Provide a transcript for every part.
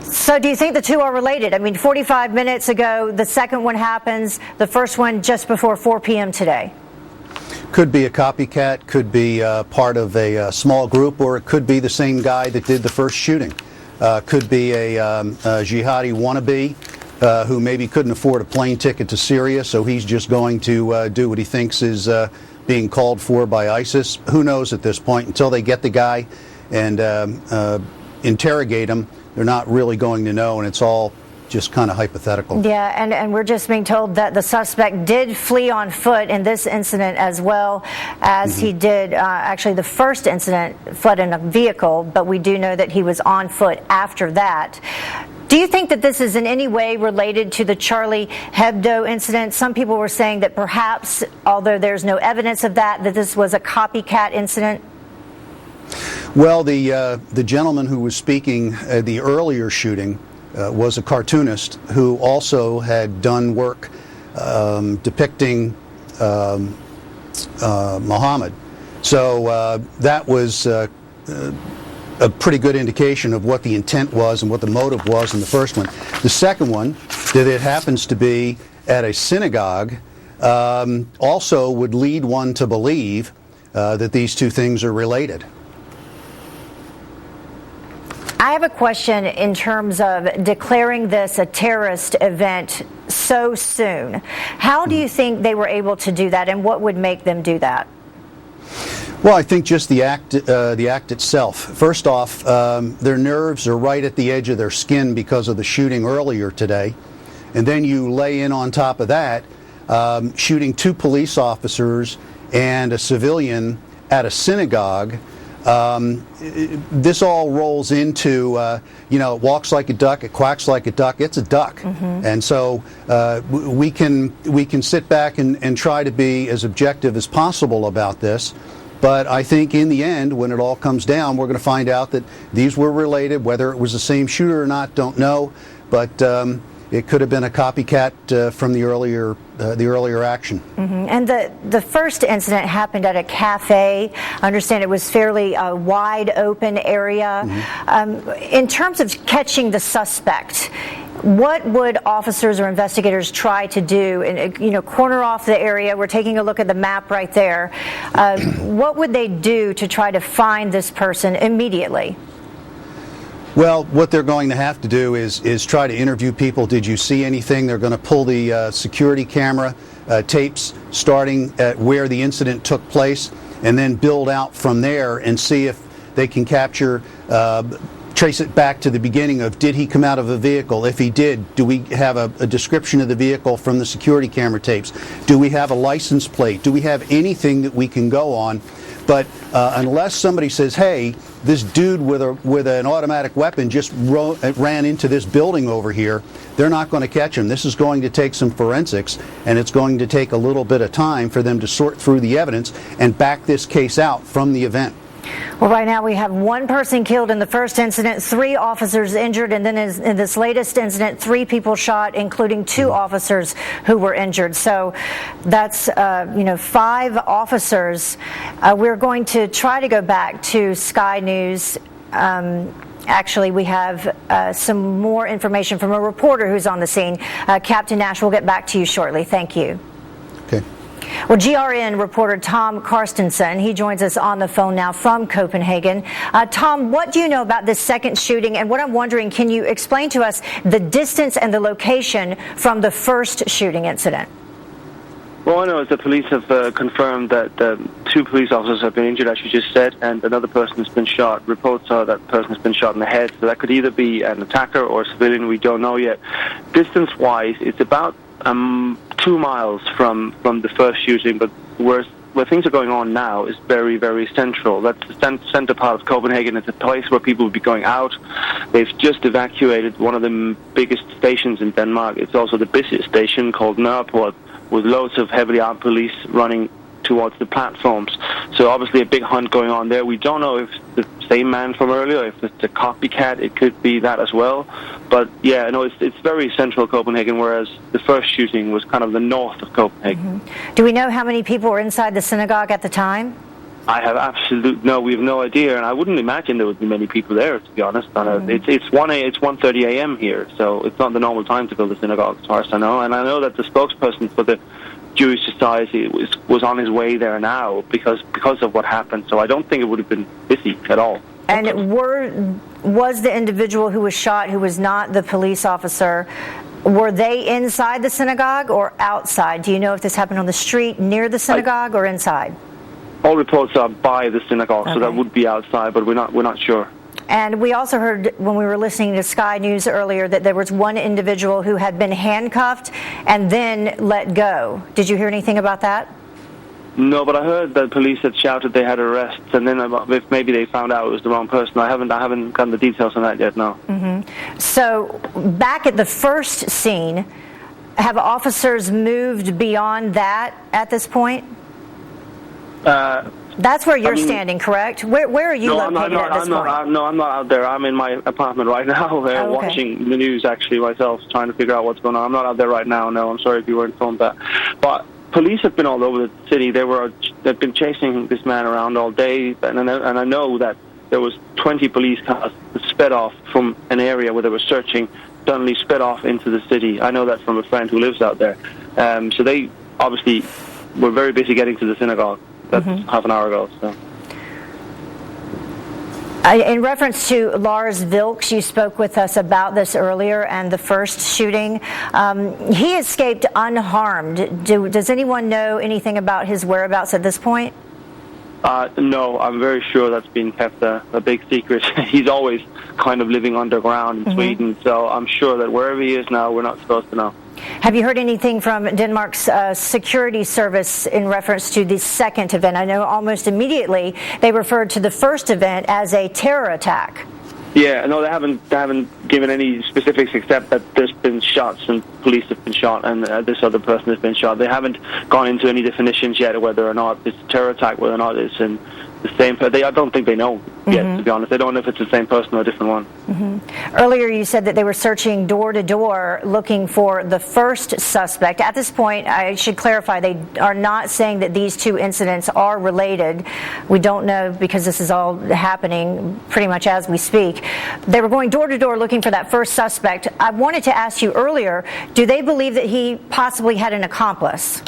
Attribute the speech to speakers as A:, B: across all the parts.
A: So do you think the two are related? I mean, 45 minutes ago, the second one happens, the first one just before 4 p.m. today.
B: Could be a copycat, could be part of a small group, or it could be the same guy that did the first shooting. Could be a jihadi wannabe who maybe couldn't afford a plane ticket to Syria, so he's just going to do what he thinks is being called for by ISIS. Who knows at this point? Until they get the guy and interrogate him, they're not really going to know, and it's all just kind of hypothetical.
A: Yeah, and we're just being told that the suspect did flee on foot in this incident as well as he did, actually the first incident, fled in a vehicle, but we do know that he was on foot after that. Do you think that this is in any way related to the Charlie Hebdo incident? Some people were saying that perhaps, although there's no evidence of that this was a copycat incident.
B: Well, the gentleman who was speaking at the earlier shooting was a cartoonist who also had done work depicting Muhammad. So that was a pretty good indication of what the intent was and what the motive was in the first one. The second one, that it happens to be at a synagogue, also would lead one to believe that these two things are related.
A: I have a question in terms of declaring this a terrorist event so soon. How do you think they were able to do that, and what would make them do that?
B: Well, I think just the act itself. First off, their nerves are right at the edge of their skin because of the shooting earlier today. And then you lay in on top of that, shooting 2 police officers and a civilian at a synagogue. This all rolls into, it walks like a duck, it quacks like a duck. It's a duck. And so we can sit back and try to be as objective as possible about this. But I think in the end, when it all comes down, we're going to find out that these were related. Whether it was the same shooter or not, don't know. But it could have been a copycat from the earlier action.
A: And the first incident happened at a cafe. I understand it was fairly wide open area. In terms of catching the suspect, what would officers or investigators try to do? And, corner off the area. We're taking a look at the map right there. What would they do to try to find this person immediately?
B: Well, what they're going to have to do is try to interview people. Did you see anything? They're going to pull the security camera tapes starting at where the incident took place, and then build out from there and see if they can capture, trace it back to the beginning of, did he come out of a vehicle? If he did, do we have a description of the vehicle from the security camera tapes? Do we have a license plate? Do we have anything that we can go on? But unless somebody says, hey, this dude with an automatic weapon just ran into this building over here, they're not going to catch him. This is going to take some forensics, and it's going to take a little bit of time for them to sort through the evidence and back this case out from the event.
A: Well, right now we have 1 person killed in the first incident, 3 officers injured, and then in this latest incident, 3 people shot, including 2 officers who were injured. So that's 5 officers. We're going to try to go back to Sky News. Actually, we have some more information from a reporter who's on the scene. Captain Nash, we'll get back to you shortly. Thank you.
B: Okay.
A: Well, GRN reporter Tom Karstensen, he joins us on the phone now from Copenhagen. Tom, what do you know about this second shooting? And what I'm wondering, can you explain to us the distance and the location from the first shooting incident?
C: Well, I know is the police have confirmed that 2 police officers have been injured, as you just said, and another person has been shot. Reports are that person has been shot in the head, so that could either be an attacker or a civilian. We don't know yet. Distance-wise, it's about 2 miles from the first shooting, but where things are going on now is very, very central. That's the center part of Copenhagen. It's a place where people will be going out. They've just evacuated one of the biggest stations in Denmark. It's also the busiest station, called Nørreport, with loads of heavily armed police running towards the platforms. So obviously a big hunt going on there. We don't know if the same man from earlier, if it's a copycat, it could be that as well. But yeah, no, it's very central Copenhagen, whereas the first shooting was kind of the north of Copenhagen.
A: Do we know how many people were inside the synagogue at the time?
C: I have we have no idea, and I wouldn't imagine there would be many people there, to be honest. It's 1:30 a.m. here, so it's not the normal time to build a synagogue, as far as I know. And I know that the spokesperson for the Jewish Society was on his way there now because of what happened. So I don't think it would have been busy at all.
A: And was the individual who was shot, who was not the police officer, were they inside the synagogue or outside? Do you know if this happened on the street near the synagogue or inside?
C: All reports are by the synagogue, so that would be outside, but we're not sure.
A: And we also heard when we were listening to Sky News earlier that there was one individual who had been handcuffed and then let go. Did you hear anything about that?
C: No, but I heard that police had shouted they had arrests, and then if maybe they found out it was the wrong person. I haven't gotten the details on that yet. No.
A: Mm-hmm. So back at the first scene, have officers moved beyond that at this point? That's where you're standing, correct? Where are you located at this point?
C: I'm not out there. I'm in my apartment right now, watching the news actually myself, trying to figure out what's going on. I'm not out there right now. No, I'm sorry if you weren't informed that. But police have been all over the city. They've been chasing this man around all day, and I know that there was 20 police cars that sped off from an area where they were searching, suddenly sped off into the city. I know that from a friend who lives out there. So they obviously were very busy getting to the synagogue. That's half an hour ago. So.
A: In reference to Lars Vilks, you spoke with us about this earlier and the first shooting. He escaped unharmed. Does anyone know anything about his whereabouts at this point?
C: No, I'm very sure that's been kept a big secret. He's always kind of living underground in Sweden, so I'm sure that wherever he is now, we're not supposed to know.
A: Have you heard anything from Denmark's security service in reference to the second event? I know almost immediately they referred to the first event as a terror attack.
C: Yeah, no, they haven't given any specifics except that there's been shots and police have been shot and this other person has been shot. They haven't gone into any definitions yet of whether or not it's a terror attack, whether or not it's in the same. I don't think they know yet, to be honest. They don't know if it's the same person or a different one.
A: Earlier you said that they were searching door to door looking for the first suspect. At this point, I should clarify, they are not saying that these two incidents are related. We don't know because this is all happening pretty much as we speak. They were going door to door looking for that first suspect. I wanted to ask you earlier, do they believe that he possibly had an accomplice?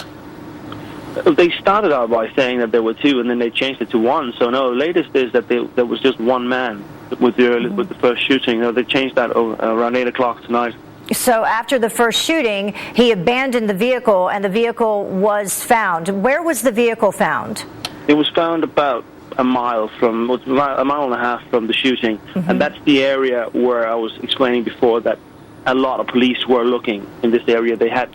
C: They started out by saying that there were two, and then they changed it to one. So no, the latest is that there was just one man with the first shooting. No, they changed that around 8 o'clock tonight.
A: So after the first shooting, he abandoned the vehicle, and the vehicle was found. Where was the vehicle found?
C: It was found about a mile and a half from the shooting, and that's the area where I was explaining before that a lot of police were looking in this area. They had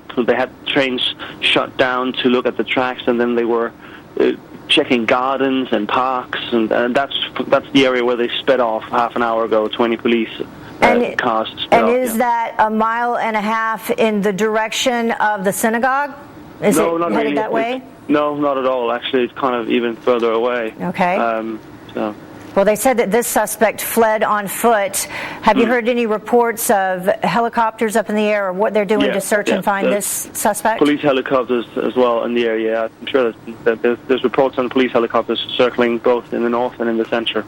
C: trains shut down to look at the tracks, and then they were checking gardens and parks, and that's the area where they sped off half an hour ago. 20 police cars sped off.
A: And is that a mile and a half in the direction of the synagogue? Is it headed really that way?
C: No, not at all. Actually, it's kind of even further away.
A: Okay. Well, they said that this suspect fled on foot. Have you heard any reports of helicopters up in the air or what they're doing to search and find this suspect? Police
C: helicopters as well in the area. I'm sure that there's reports on police helicopters circling both in the north and in the center.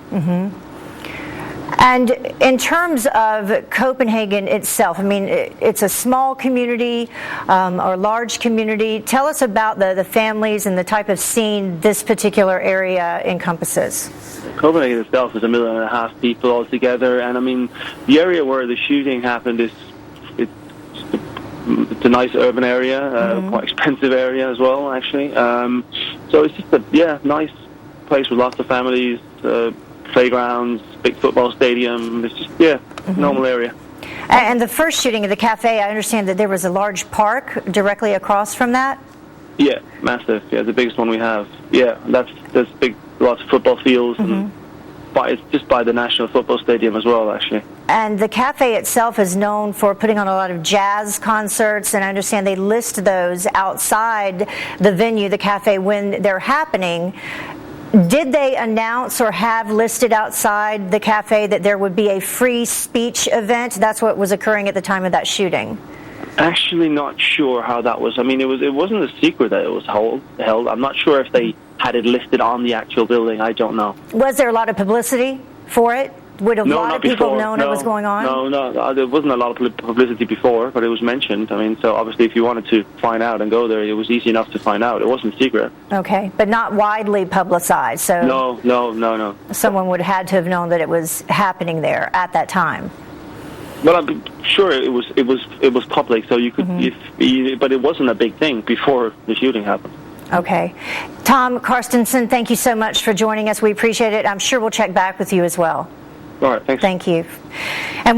A: And in terms of Copenhagen itself, I mean, it's a small community or large community. Tell us about the families and the type of scene this particular area encompasses.
C: Copenhagen itself is 1.5 million people altogether, and I mean, the area where the shooting happened it's a nice urban area, quite expensive area as well, actually. So it's just a nice place with lots of families, playgrounds, big football stadium. It's just normal area.
A: And the first shooting of the cafe, I understand that there was a large park directly across from that.
C: Yeah, massive. Yeah, the biggest one we have. Yeah, there's lots of football fields, and it's just by the National Football Stadium as well, actually.
A: And the cafe itself is known for putting on a lot of jazz concerts, and I understand they list those outside the venue, the cafe, when they're happening. Did they announce or have listed outside the cafe that there would be a free speech event? That's what was occurring at the time of that shooting.
C: Actually, not sure how that was. I mean, it wasn't a secret that it was held. I'm not sure if they had it listed on the actual building. I don't know.
A: Was there a lot of publicity for it? Would a lot of people have known it was going on?
C: No, there wasn't a lot of publicity before, but it was mentioned. I mean, so obviously if you wanted to find out and go there, it was easy enough to find out. It wasn't secret.
A: Okay, but not widely publicized. So
C: No.
A: Someone would have had to have known that it was happening there at that time.
C: Well, I'm sure it was public, so you could, but it wasn't a big thing before the shooting happened.
A: Okay. Tom Carstensen, thank you so much for joining us. We appreciate it. I'm sure we'll check back with you as well.
C: All right, thanks.
A: Thank you. And